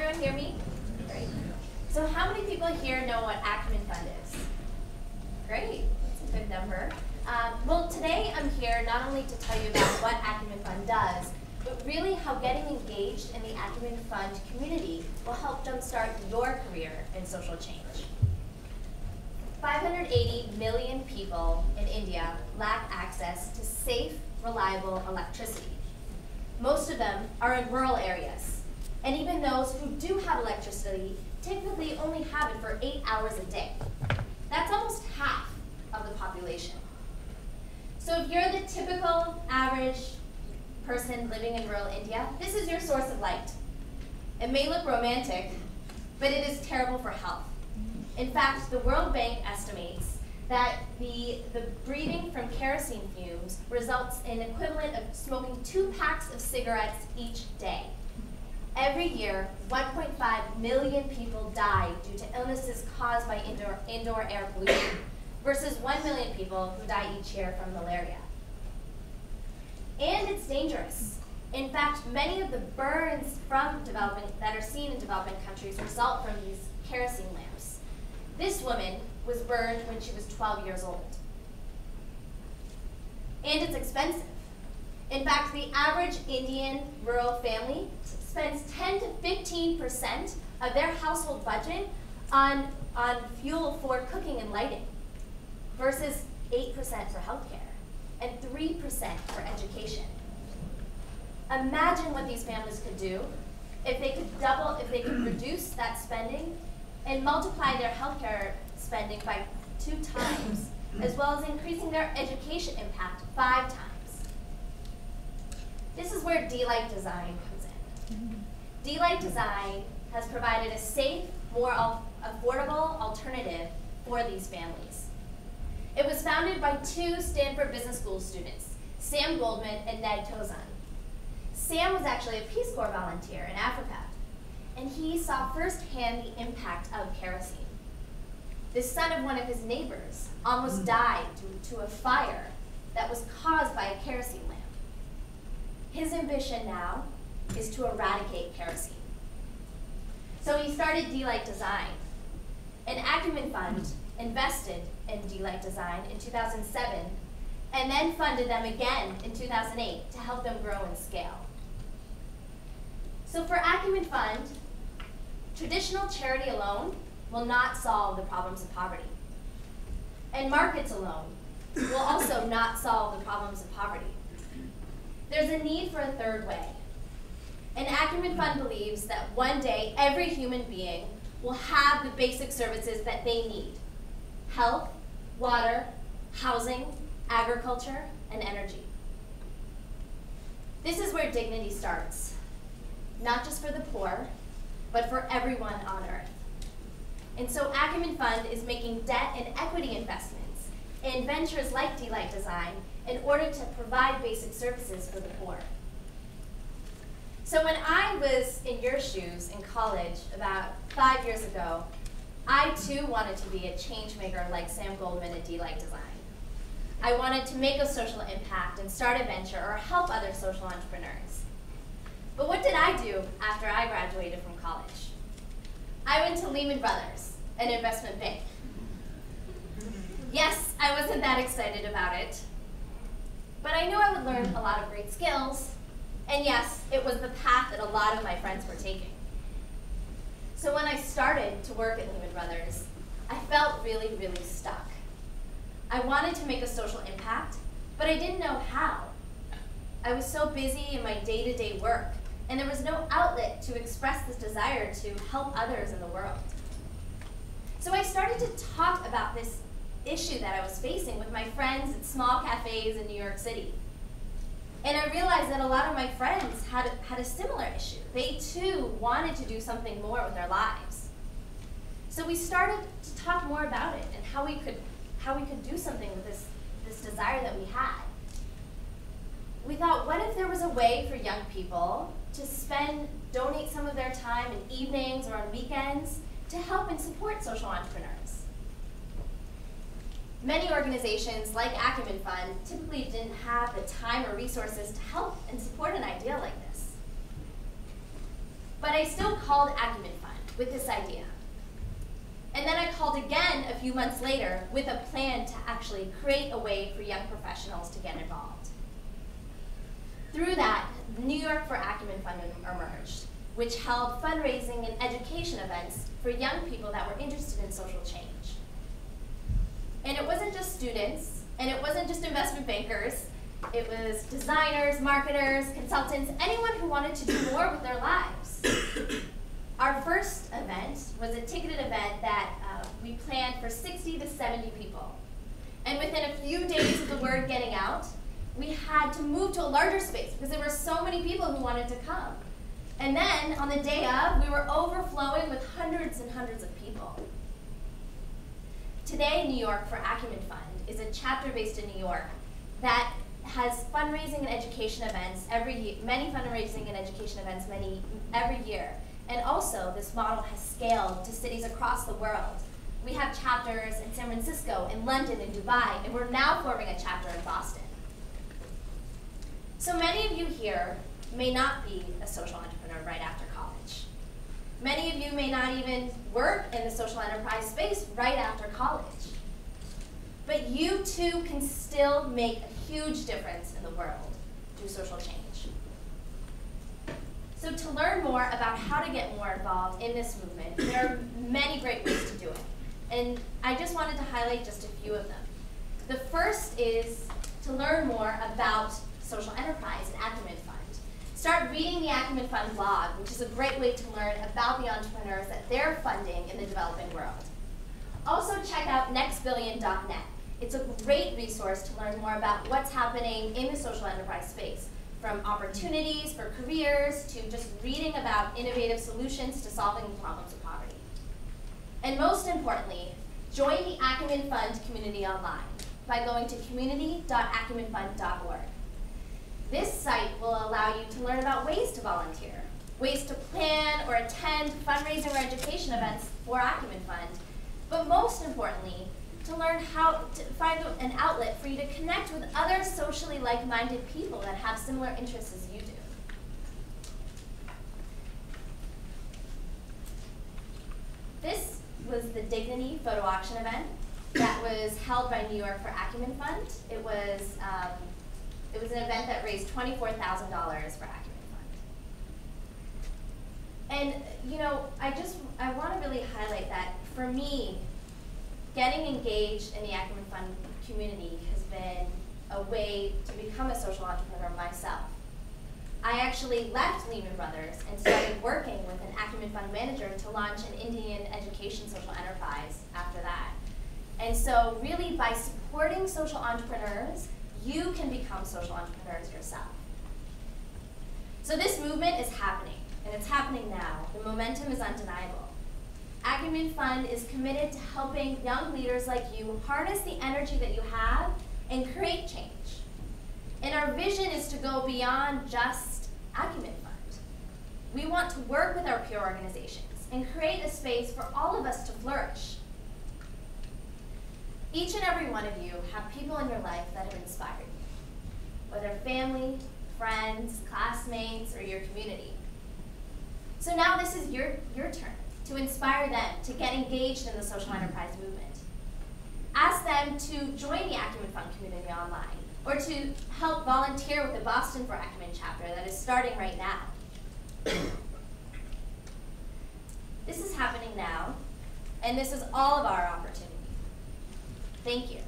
everyone hear me? Great. So how many people here know what Acumen Fund is? Great, that's a good number. Well, today I'm here not only to tell you about what Acumen Fund does, but really how getting engaged in the Acumen Fund community will help jumpstart your career in social change. 580 million people in India lack access to safe, reliable electricity. Most of them are in rural areas, and even those who do have electricity typically only have it for 8 hours a day. That's almost half of the population. So if you're the typical average person living in rural India, this is your source of light. It may look romantic, but it is terrible for health. In fact, the World Bank estimates that the breathing from kerosene fumes results in equivalent of smoking 2 packs of cigarettes each day. Every year, 1.5 million people die due to illnesses caused by indoor air pollution, versus 1 million people who die each year from malaria. And it's dangerous. In fact, many of the burns from that are seen in developing countries result from these kerosene lamps. This woman was burned when she was 12 years old. And it's expensive. In fact, the average Indian rural family spends 10 to 15% of their household budget on fuel for cooking and lighting, versus 8% for healthcare and 3% for education. Imagine what these families could do if they could reduce that spending and multiply their healthcare spending by 2 times, as well as increasing their education impact 5 times. This is where D-Light Design comes in. D-Light Design has provided a safe, more affordable alternative for these families. It was founded by 2 Stanford Business School students, Sam Goldman and Ned Tozan. Sam was actually a Peace Corps volunteer in Africa, and he saw firsthand the impact of kerosene. The son of one of his neighbors almost died due to a fire that was caused by a kerosene lamp. His ambition now is to eradicate kerosene. So he started D-Light Design. An Acumen Fund invested in D-Light Design in 2007, and then funded them again in 2008 to help them grow and scale. So for Acumen Fund, traditional charity alone will not solve the problems of poverty. And markets alone will also not solve the problems of poverty. There's a need for a third way. And Acumen Fund believes that one day every human being will have the basic services that they need: health, water, housing, agriculture, and energy. This is where dignity starts, not just for the poor, but for everyone on Earth. And so Acumen Fund is making debt and equity investments in ventures like D-Light Design in order to provide basic services for the poor. So when I was in your shoes in college about 5 years ago, I too wanted to be a change maker like Sam Goldman at D-Light Design. I wanted to make a social impact and start a venture or help other social entrepreneurs. But what did I do after I graduated from college? I went to Lehman Brothers, an investment bank. Yes, I wasn't that excited about it, but I knew I would learn a lot of great skills, and yes, it was the path that a lot of my friends were taking. So when I started to work at Lehman Brothers, I felt really, really stuck. I wanted to make a social impact, but I didn't know how. I was so busy in my day-to-day work, and there was no outlet to express this desire to help others in the world. So I started to talk about this issue that I was facing with my friends at small cafes in New York City. And I realized that a lot of my friends had a similar issue. They too wanted to do something more with their lives. So we started to talk more about it and how we could do something with this desire that we had. We thought, what if there was a way for young people to donate some of their time in evenings or on weekends to help and support social entrepreneurs? Many organizations, like Acumen Fund, typically didn't have the time or resources to help and support an idea like this. But I still called Acumen Fund with this idea. And then I called again a few months later with a plan to actually create a way for young professionals to get involved. Through that, the New York for Acumen Fund emerged, which held fundraising and education events for young people that were interested in social change. And it wasn't just students, and it wasn't just investment bankers. It was designers, marketers, consultants, anyone who wanted to do more with their lives. Our first event was a ticketed event that we planned for 60 to 70 people. And within a few days of the word getting out, we had to move to a larger space because there were so many people who wanted to come. And then on the day of, we were overflowing with hundreds and hundreds of people. Today, New York for Acumen Fund is a chapter based in New York that has fundraising and education events every year, many fundraising and education events every year. And also, this model has scaled to cities across the world. We have chapters in San Francisco, in London, in Dubai, and we're now forming a chapter in Boston. So many of you here may not be a social entrepreneur right after college. Many of you may not even work in the social enterprise space right after college. But you too can still make a huge difference in the world through social change. So to learn more about how to get more involved in this movement, there are many great ways to do it. And I just wanted to highlight just a few of them. The first is to learn more about social enterprise and Acumen Fund. Start reading the Acumen Fund blog, which is a great way to learn about the entrepreneurs that they're funding in the developing world. Also check out nextbillion.net. It's a great resource to learn more about what's happening in the social enterprise space, from opportunities for careers to just reading about innovative solutions to solving problems of poverty. And most importantly, join the Acumen Fund community online by going to community.acumenfund.org. This site will allow you to learn about ways to volunteer, ways to plan or attend fundraising or education events for Acumen Fund, but most importantly, to learn how to find an outlet for you to connect with other socially like-minded people that have similar interests as you do. This was the Dignity photo auction event that was held by New York for Acumen Fund. It was an event that raised $24,000 for Acumen Fund. And you know, I want to really highlight that for me, getting engaged in the Acumen Fund community has been a way to become a social entrepreneur myself. I actually left Lehman Brothers and started working with an Acumen Fund manager to launch an Indian education social enterprise after that. And so really by supporting social entrepreneurs, you can become social entrepreneurs yourself. So this movement is happening, and it's happening now. The momentum is undeniable. Acumen Fund is committed to helping young leaders like you harness the energy that you have and create change. And our vision is to go beyond just Acumen Fund. We want to work with our peer organizations and create a space for all of us to flourish. Each and every one of you have people in your life that have inspired you, whether family, friends, classmates, or your community. So now this is your turn to inspire them to get engaged in the social enterprise movement. Ask them to join the Acumen Fund community online, or to help volunteer with the Boston for Acumen chapter that is starting right now. This is happening now, and this is all of our opportunity. Thank you.